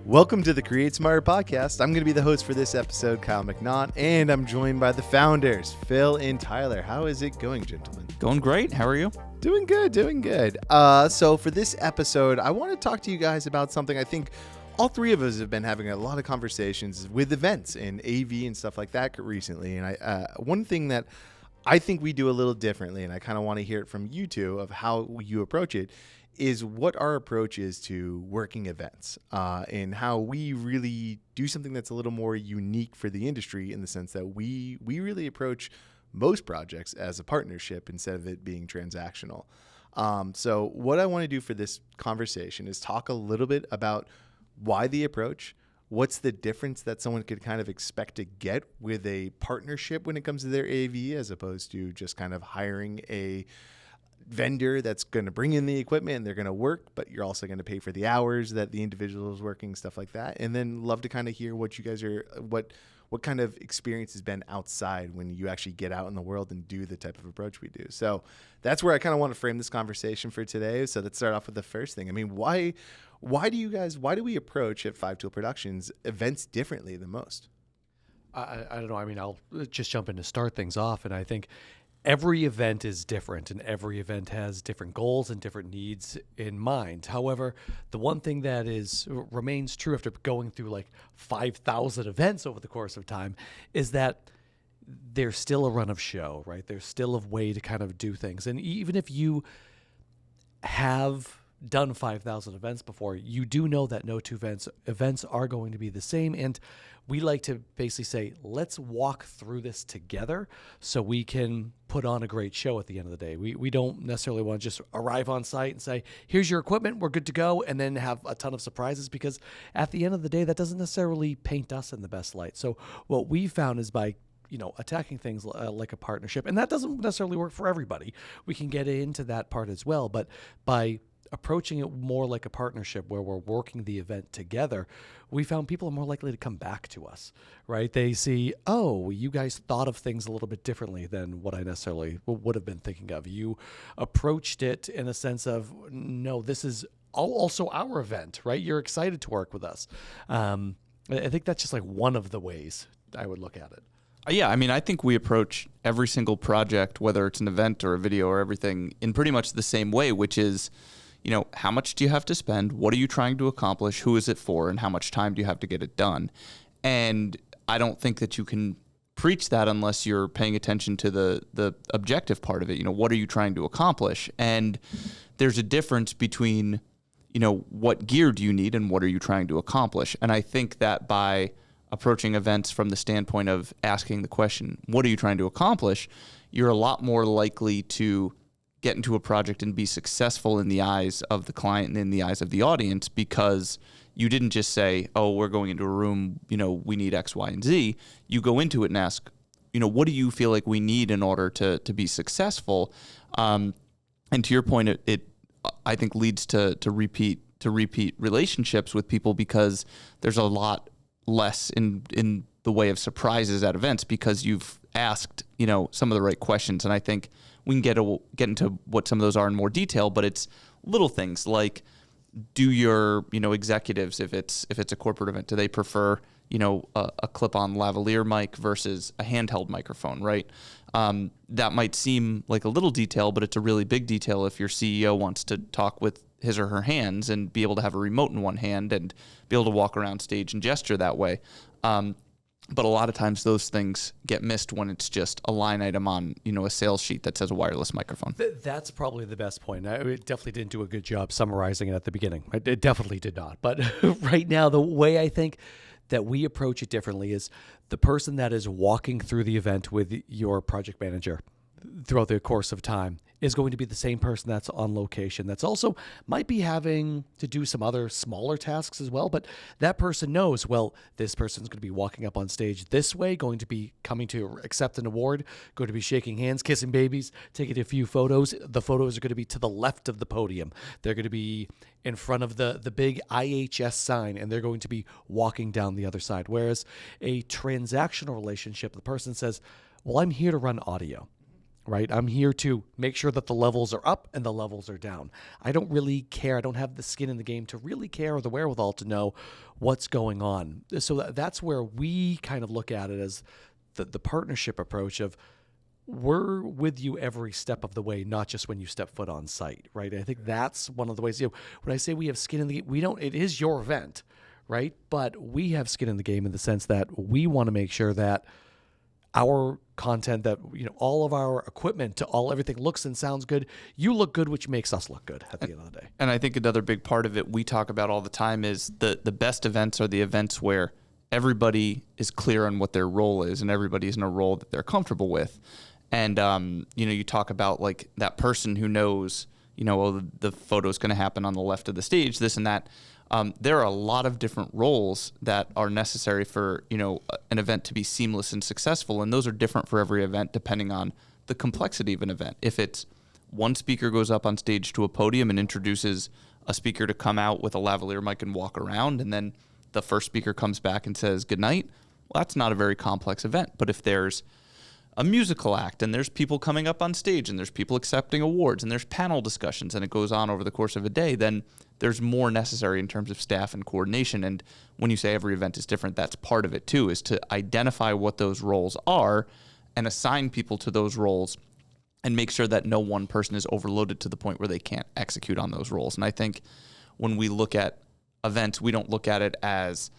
Welcome to the Create Smarter podcast. I'm going to be the host for this episode, Kyle McNaught, and I'm joined by the founders, Phil and Tyler. How is it going, gentlemen? Going great. How are you? Doing good, doing good. So for this episode, I want to talk to you guys about something I think all three of us have been having a lot of conversations with events and AV and stuff like that recently. And one thing that I think we do a little differently, and I kind of want to hear it from you two of how you approach it, is what our approach is to working events and how we really do something that's a little more unique for the industry in the sense that we really approach most projects as a partnership instead of it being transactional. So what I want to do for this conversation is talk a little bit about why the approach, what's the difference that someone could kind of expect to get with a partnership when it comes to their AV as opposed to just kind of hiring a vendor that's going to bring in the equipment and they're going to work, but you're also going to pay for the hours that the individual is working, stuff like that. And then love to kind of hear what you guys are, what kind of experience has been outside when you actually get out in the world and do the type of approach we do. So that's where I kind of want to frame this conversation for today. So let's start off with the first thing. I mean, why do we approach at Five Tool Productions events differently than most? I don't know. I mean, I'll just jump in to start things off. And I think every event is different and every event has different goals and different needs in mind. However, the one thing that remains true after going through like 5,000 events over the course of time is that there's still a run of show, right? There's still a way to kind of do things. And even if you have done 5,000 events before, you do know that no two events are going to be the same. And we like to basically say, let's walk through this together so we can put on a great show at the end of the day. We don't necessarily want to just arrive on site and say, here's your equipment, we're good to go, and then have a ton of surprises, because at the end of the day, that doesn't necessarily paint us in the best light. So what we found is by attacking things like a partnership, and that doesn't necessarily work for everybody. We can get into that part as well, but by approaching it more like a partnership where we're working the event together, we found people are more likely to come back to us, right? They see, oh, you guys thought of things a little bit differently than what I necessarily would have been thinking of. You approached it in a sense of, no, this is also our event, right? You're excited to work with us. I think that's just like one of the ways I would look at it. Yeah, I mean, I think we approach every single project, whether it's an event or a video or everything, in pretty much the same way, which is, how much do you have to spend? What are you trying to accomplish? Who is it for? And how much time do you have to get it done? And I don't think that you can preach that unless you're paying attention to the objective part of it. What are you trying to accomplish? And there's a difference between, what gear do you need and what are you trying to accomplish? And I think that by approaching events from the standpoint of asking the question, what are you trying to accomplish? You're a lot more likely to get into a project and be successful in the eyes of the client and in the eyes of the audience, because you didn't just say, oh, we're going into a room, we need X, Y, and Z. You go into it and ask, what do you feel like we need in order to be successful? And to your point, it I think leads to repeat relationships with people, because there's a lot less in the way of surprises at events because you've asked, some of the right questions. And I think we can get into what some of those are in more detail, but it's little things like, do your, executives, if it's a corporate event, do they prefer, a clip-on lavalier mic versus a handheld microphone, right? That might seem like a little detail, but it's a really big detail if your CEO wants to talk with his or her hands and be able to have a remote in one hand and be able to walk around stage and gesture that way. But a lot of times those things get missed when it's just a line item on, a sales sheet that says a wireless microphone. That's probably the best point. I definitely didn't do a good job summarizing it at the beginning. It definitely did not. But right now, the way I think that we approach it differently is the person that is walking through the event with your project manager throughout the course of time is going to be the same person that's on location. That's also might be having to do some other smaller tasks as well. But that person knows, well, this person's going to be walking up on stage this way, going to be coming to accept an award, going to be shaking hands, kissing babies, taking a few photos. The photos are going to be to the left of the podium. They're going to be in front of the big IHS sign, and they're going to be walking down the other side. Whereas a transactional relationship, the person says, well, I'm here to run audio. right? I'm here to make sure that the levels are up and the levels are down. I don't really care. I don't have the skin in the game to really care or the wherewithal to know what's going on. So that's where we kind of look at it as the partnership approach of, we're with you every step of the way, not just when you step foot on site, right? I think that's one of the ways, when I say we have skin in the game, it is your event, right? But we have skin in the game in the sense that we want to make sure that our content, that, all of our equipment, everything looks and sounds good. You look good, which makes us look good at the end of the day. And I think another big part of it we talk about all the time is the best events are the events where everybody is clear on what their role is and everybody's in a role that they're comfortable with. And, you talk about like that person who knows, the photo's going to happen on the left of the stage, this and that. There are a lot of different roles that are necessary for, an event to be seamless and successful. And those are different for every event depending on the complexity of an event. If it's one speaker goes up on stage to a podium and introduces a speaker to come out with a lavalier mic and walk around, and then the first speaker comes back and says good night, well, that's not a very complex event. But if there's a musical act and there's people coming up on stage and there's people accepting awards and there's panel discussions and it goes on over the course of a day, then there's more necessary in terms of staff and coordination. And when you say every event is different, that's part of it too, is to identify what those roles are and assign people to those roles and make sure that no one person is overloaded to the point where they can't execute on those roles. And I think when we look at events, we don't look at it as,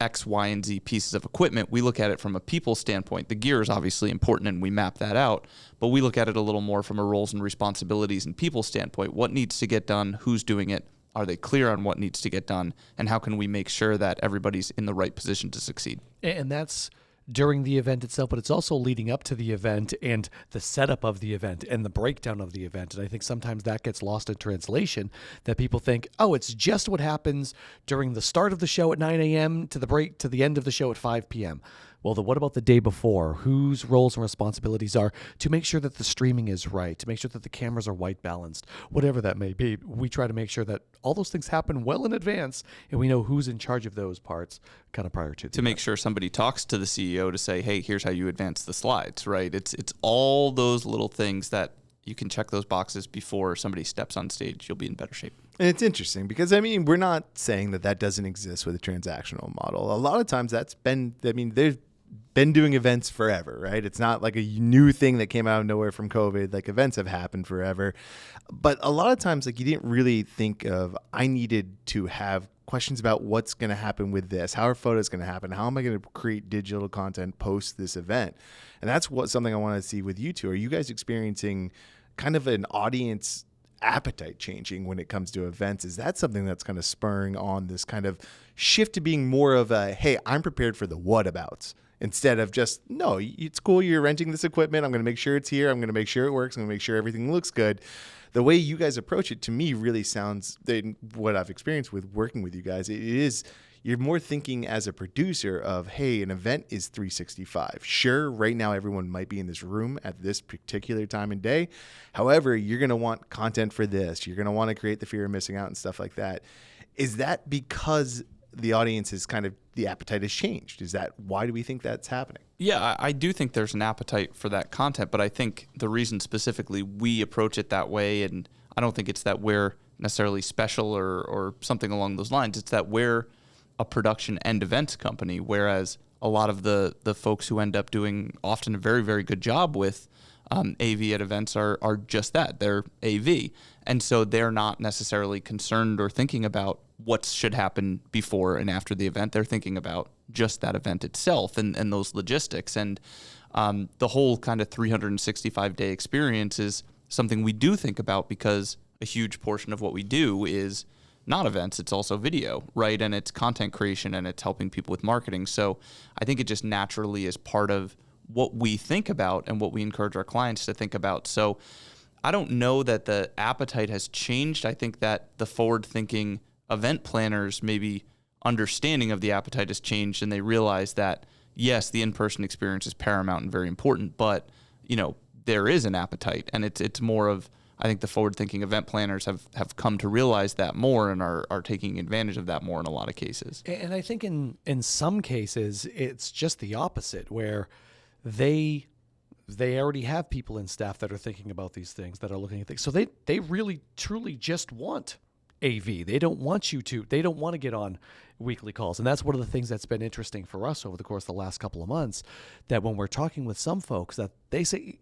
X, Y, and Z pieces of equipment. We look at it from a people standpoint. The gear is obviously important and we map that out, but we look at it a little more from a roles and responsibilities and people standpoint. What needs to get done? Who's doing it? Are they clear on what needs to get done? And how can we make sure that everybody's in the right position to succeed? And that's during the event itself, but it's also leading up to the event and the setup of the event and the breakdown of the event. And I think sometimes that gets lost in translation, that people think, oh, it's just what happens during the start of the show at 9 a.m. to the break to the end of the show at 5 p.m. Well, what about the day before? Whose roles and responsibilities are to make sure that the streaming is right, to make sure that the cameras are white balanced, whatever that may be. We try to make sure that all those things happen well in advance and we know who's in charge of those parts kind of prior to the event. Make sure somebody talks to the CEO to say, hey, here's how you advance the slides, right? It's all those little things that you can check those boxes before somebody steps on stage. You'll be in better shape. And it's interesting because, we're not saying that doesn't exist with a transactional model. A lot of times they've been doing events forever, right? It's not like a new thing that came out of nowhere from COVID. Like, events have happened forever. But a lot of times, you didn't really think of, I needed to have questions about what's going to happen with this. How are photos going to happen? How am I going to create digital content post this event? And that's something I want to see with you two. Are you guys experiencing kind of an audience appetite changing when it comes to events? Is that something that's kind of spurring on this kind of shift to being more of a, hey, I'm prepared for the whatabouts, instead of just, no, it's cool, you're renting this equipment, I'm going to make sure it's here, I'm going to make sure it works, I'm going to make sure everything looks good. The way you guys approach it, to me, really sounds, what I've experienced with working with you guys, it is, you're more thinking as a producer of, hey, an event is 365. Sure, right now everyone might be in this room at this particular time and day. However, you're going to want content for this. You're going to want to create the fear of missing out and stuff like that. Is that because the audience is kind of, the appetite has changed? Is that, why do we think that's happening? Yeah, I do think there's an appetite for that content, but I think the reason specifically we approach it that way, and I don't think it's that we're necessarily special or something along those lines, it's that we're a production and events company, whereas a lot of the folks who end up doing often a very, very good job with AV at events are just that. They're AV. And so they're not necessarily concerned or thinking about what should happen before and after the event. They're thinking about just that event itself and those logistics. And the whole kind of 365-day experience is something we do think about, because a huge portion of what we do is not events, it's also video, right? And it's content creation and it's helping people with marketing. So I think it just naturally is part of what we think about and what we encourage our clients to think about. So I don't know that the appetite has changed. I think that the forward-thinking event planners, maybe understanding of the appetite has changed, and they realize that, yes, the in-person experience is paramount and very important, but, there is an appetite, and it's more of, I think the forward-thinking event planners have come to realize that more and are taking advantage of that more in a lot of cases. And I think in some cases, it's just the opposite, where they they already have people in staff that are thinking about these things, that are looking at things. So they really, truly just want AV. They don't want to get on weekly calls. And that's one of the things that's been interesting for us over the course of the last couple of months, that when we're talking with some folks, that they say,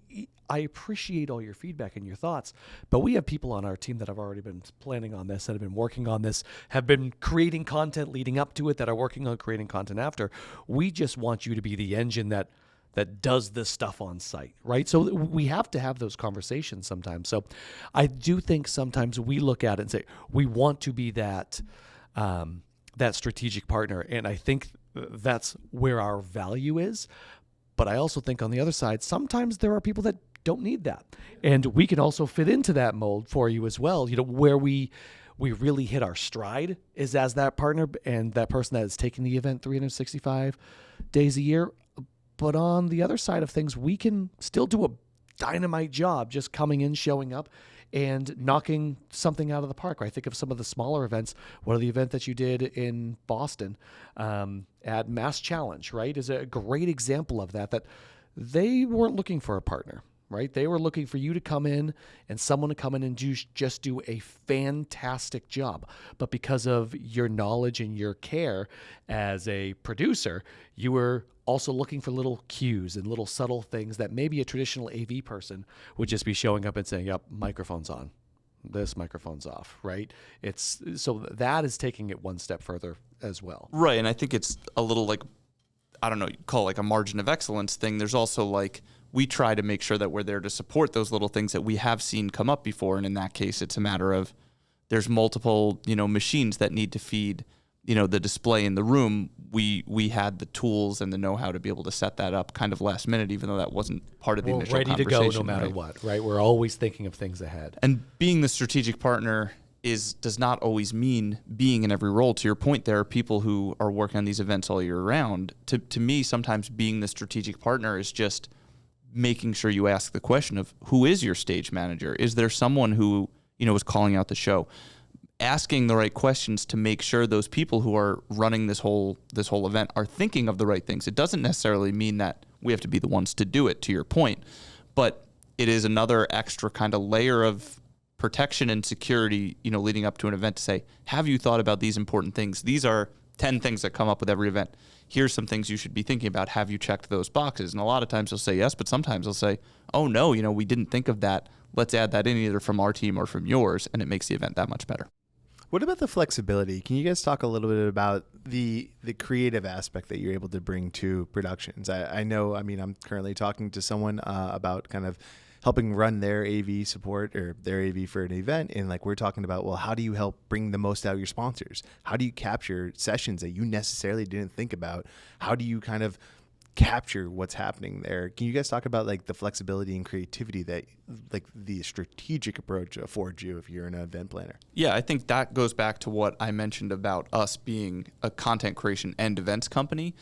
I appreciate all your feedback and your thoughts, but we have people on our team that have already been planning on this, that have been working on this, have been creating content leading up to it, that are working on creating content after. We just want you to be the engine that does this stuff on site, right? So we have to have those conversations sometimes. So I do think sometimes we look at it and say, we want to be that that strategic partner. And I think that's where our value is. But I also think on the other side, sometimes there are people that don't need that. And we can also fit into that mold for you as well. Where we really hit our stride is as that partner and that person that is taking the event 365 days a year. But on the other side of things, we can still do a dynamite job just coming in, showing up, and knocking something out of the park. I think of some of the smaller events. One of the event that you did in Boston at Mass Challenge, right, is a great example of that they weren't looking for a partner, right? They were looking for you to come in and someone to come in and just do a fantastic job. But because of your knowledge and your care as a producer, you were also looking for little cues and little subtle things that maybe a traditional AV person would just be showing up and saying, yep, microphone's on, this microphone's off, right? So that is taking it one step further as well. Right, and I think it's a little like, I don't know, you call it like a margin of excellence thing. There's also like, we try to make sure that we're there to support those little things that we have seen come up before. And in that case, it's a matter of there's multiple, machines that need to feed, the display in the room. We had the tools and the know-how to be able to set that up kind of last minute, even though that wasn't part of the initial conversation. We're ready to go no matter what, right? We're always thinking of things ahead. And being the strategic partner does not always mean being in every role. To your point, there are people who are working on these events all year round. To me, sometimes being the strategic partner is just making sure you ask the question of who is your stage manager? Is there someone who, is calling out the show? Asking the right questions to make sure those people who are running this whole event are thinking of the right things. It doesn't necessarily mean that we have to be the ones to do it, to your point, but it is another extra kind of layer of protection and security, leading up to an event to say, have you thought about these important things? These are 10 things that come up with every event. Here's some things you should be thinking about. Have you checked those boxes? And a lot of times they'll say yes, but sometimes they'll say, oh no, we didn't think of that. Let's add that in either from our team or from yours. And it makes the event that much better. What about the flexibility? Can you guys talk a little bit about the creative aspect that you're able to bring to productions? I know, I'm currently talking to someone about kind of helping run their AV support or their AV for an event. And we're talking about, well, how do you help bring the most out of your sponsors? How do you capture sessions that you necessarily didn't think about? How do you kind of capture what's happening there? Can you guys talk about the flexibility and creativity that the strategic approach affords you if you're an event planner? Yeah, I think that goes back to what I mentioned about us being a content creation and events company.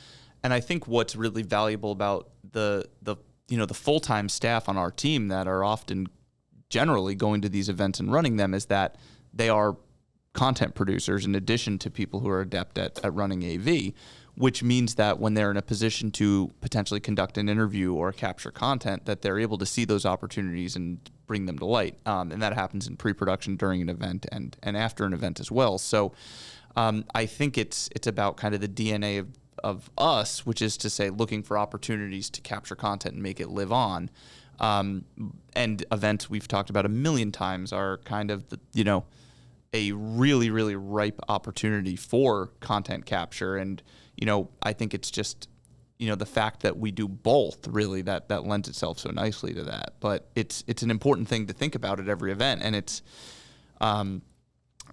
And I think what's really valuable about the full-time staff on our team that are often generally going to these events and running them is that they are content producers in addition to people who are adept at running AV, which means that when they're in a position to potentially conduct an interview or capture content, that they're able to see those opportunities and bring them to light. And that happens in pre-production, during an event, and after an event as well. So I think it's about kind of the DNA of us, which is to say looking for opportunities to capture content and make it live on. And events we've talked about a million times are kind of a really, really ripe opportunity for content capture. And I think it's just the fact that we do both really that lends itself so nicely to that. But it's an important thing to think about at every event, and it's I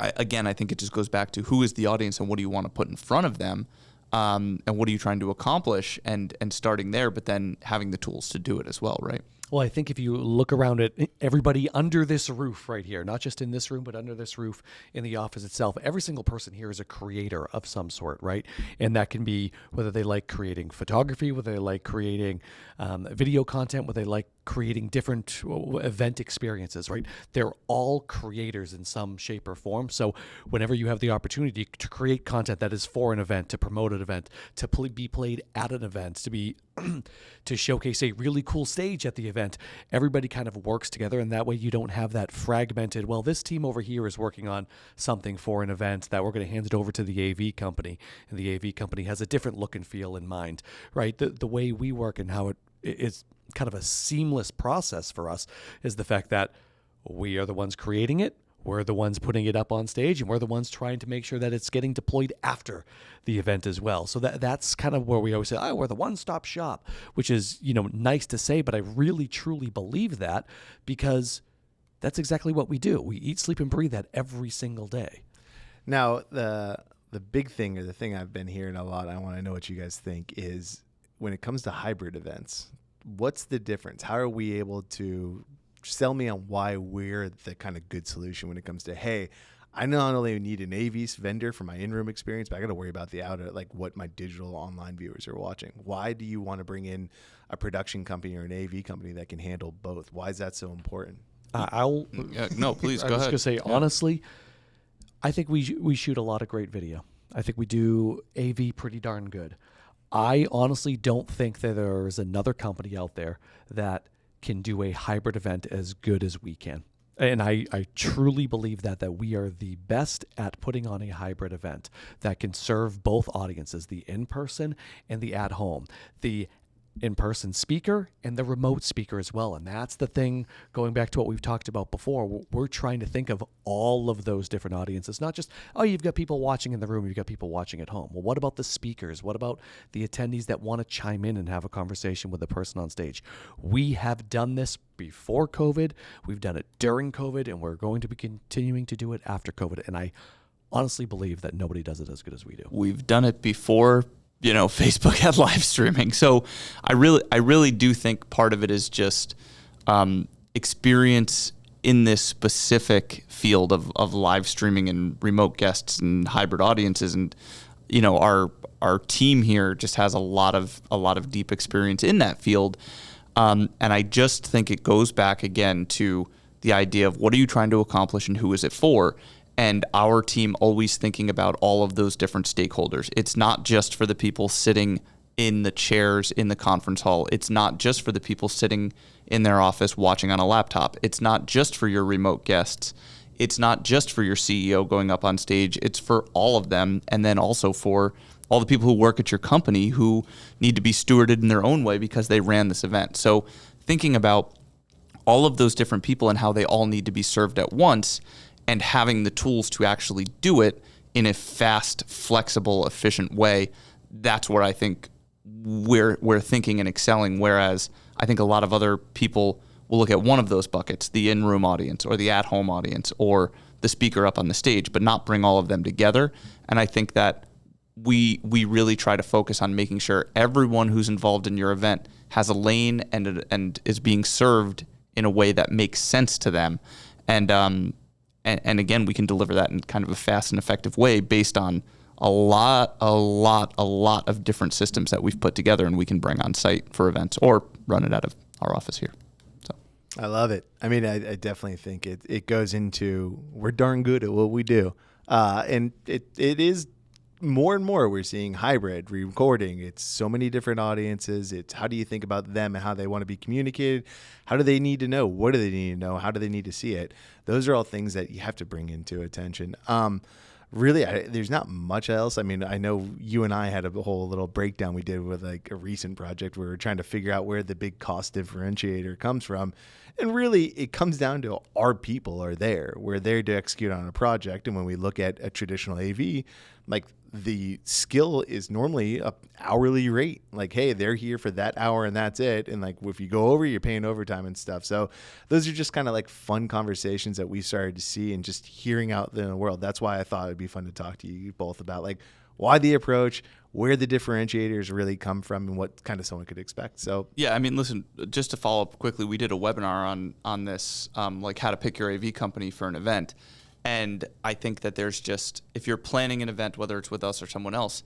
think it just goes back to who is the audience and what do you want to put in front of them. And what are you trying to accomplish, and starting there, but then having the tools to do it as well, right? Well, I think if you look around at everybody under this roof right here, not just in this room, but under this roof in the office itself, every single person here is a creator of some sort, right? And that can be whether they like creating photography, whether they like creating video content, whether they like creating different event experiences, right? They're all creators in some shape or form. So whenever you have the opportunity to create content that is for an event, to promote an event, to be played at an event, to be to showcase a really cool stage at the event, everybody kind of works together, and that way you don't have that fragmented, well, this team over here is working on something for an event that we're going to hand it over to the AV company, and the AV company has a different look and feel in mind, right? The way we work and how it is kind of a seamless process for us is the fact that we are the ones creating it, we're the ones putting it up on stage, and we're the ones trying to make sure that it's getting deployed after the event as well. So that's kind of where we always say, oh, we're the one-stop shop, which is, nice to say, but I really truly believe that, because that's exactly what we do. We eat, sleep, and breathe that every single day. Now, the big thing, or the thing I've been hearing a lot, I want to know what you guys think, is when it comes to hybrid events, what's the difference? How are we able to sell me on why we're the kind of good solution when it comes to, hey, I not only need an AV vendor for my in-room experience, but I got to worry about the outer, like what my digital online viewers are watching. Why do you want to bring in a production company or an AV company that can handle both? Why is that so important? No, please go ahead. I was going to say, honestly, I think we shoot a lot of great video. I think we do AV pretty darn good. I honestly don't think that there's another company out there that can do a hybrid event as good as we can. And I truly believe that we are the best at putting on a hybrid event that can serve both audiences, the in-person and the at-home, the in-person speaker and the remote speaker as well. And that's the thing, going back to what we've talked about before, we're trying to think of all of those different audiences, not just, oh, you've got people watching in the room, you've got people watching at home. Well, what about the speakers? What about the attendees that want to chime in and have a conversation with the person on stage? We have done this before COVID, we've done it during COVID, and we're going to be continuing to do it after COVID. And I honestly believe that nobody does it as good as we do. We've done it before Facebook had live streaming. So I really do think part of it is just experience in this specific field of live streaming and remote guests and hybrid audiences. And, our team here just has a lot of deep experience in that field. And I just think it goes back again to the idea of what are you trying to accomplish and who is it for? And our team always thinking about all of those different stakeholders. It's not just for the people sitting in the chairs in the conference hall. It's not just for the people sitting in their office watching on a laptop. It's not just for your remote guests. It's not just for your CEO going up on stage. It's for all of them. And then also for all the people who work at your company who need to be stewarded in their own way because they ran this event. So thinking about all of those different people and how they all need to be served at once, and having the tools to actually do it in a fast, flexible, efficient way, that's where I think we're thinking and excelling, whereas I think a lot of other people will look at one of those buckets, the in-room audience or the at-home audience or the speaker up on the stage, but not bring all of them together. And I think that we really try to focus on making sure everyone who's involved in your event has a lane and is being served in a way that makes sense to them. And again, we can deliver that in kind of a fast and effective way based on a lot of different systems that we've put together and we can bring on site for events or run it out of our office here. So I love it. I mean, I definitely think it goes into, we're darn good at what we do. And it is more and more we're seeing hybrid recording. It's so many different audiences. It's how do you think about them and how they want to be communicated? How do they need to know? What do they need to know? How do they need to see it? Those are all things that you have to bring into attention. Really, there's not much else. I mean, I know you and I had a whole little breakdown we did with like a recent project where we were trying to figure out where the big cost differentiator comes from. And really, it comes down to our people are there. We're there to execute on a project. And when we look at a traditional AV, like the skill is normally a hourly rate. Like, hey, they're here for that hour and that's it. And like, if you go over, you're paying overtime and stuff. So those are just kind of like fun conversations that we started to see and just hearing out in the world. That's why I thought it'd be fun to talk to you both about like why the approach, where the differentiators really come from, and what kind of someone could expect. So yeah, I mean, listen, just to follow up quickly, we did a webinar on this, like how to pick your AV company for an event. And I think that there's just, if you're planning an event, whether it's with us or someone else,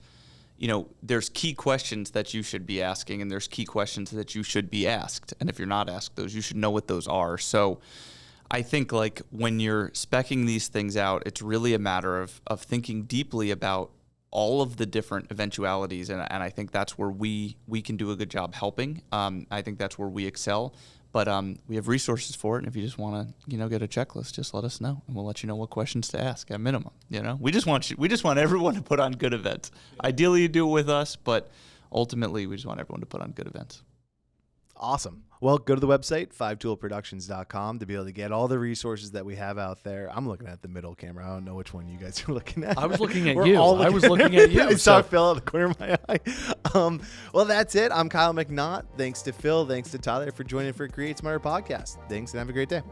there's key questions that you should be asking, and there's key questions that you should be asked. And if you're not asked those, you should know what those are. So I think like when you're speccing these things out, it's really a matter of thinking deeply about all of the different eventualities. And I think that's where we can do a good job helping. I think that's where we excel. But we have resources for it, and if you just want to, get a checklist, just let us know, and we'll let you know what questions to ask at minimum. We just want everyone to put on good events. Ideally, you do it with us, but ultimately, we just want everyone to put on good events. Awesome. Well, go to the website, 5toolproductions.com, to be able to get all the resources that we have out there. I'm looking at the middle camera. I don't know which one you guys are looking at. I was looking at We're you. all I was looking at you. I saw Phil out of the corner of my eye. Well, that's it. I'm Kyle McNaught. Thanks to Phil. Thanks to Tyler for joining for Create Smarter Podcast. Thanks, and have a great day.